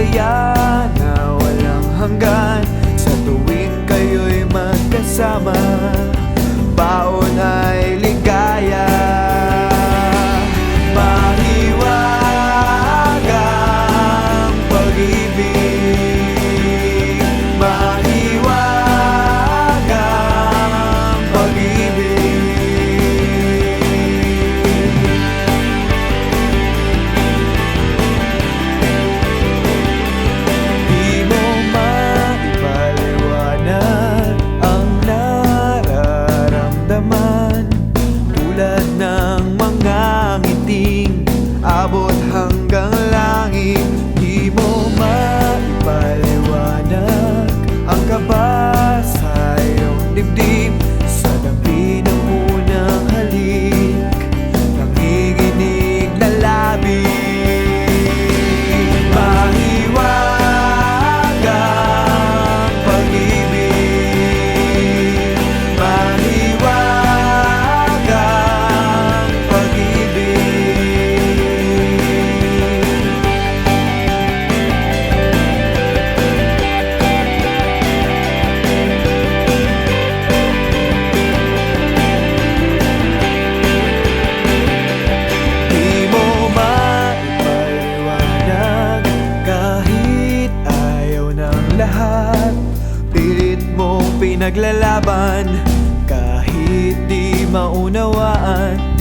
saya na walang hanggan sa tuwing kayo'y magkasama. Baon ay ligaya, mahiwagang pag-ibig, mahiwagang pag-ibig. Di mo maipaliwanag ang nararamdaman, tulad ng mga ngiting abot hanggang langit. Di mo maipaliwanag ang kaba sa iyong dibdib sa dampi ng unang halik, nanginginig na labi. Mahiwagang pag-ibig, mahiwagang pag-ibig. Di mo maipaliwanag kahit ayaw ng lahat, pilit mong pinaglalaban kahit di maunawaan.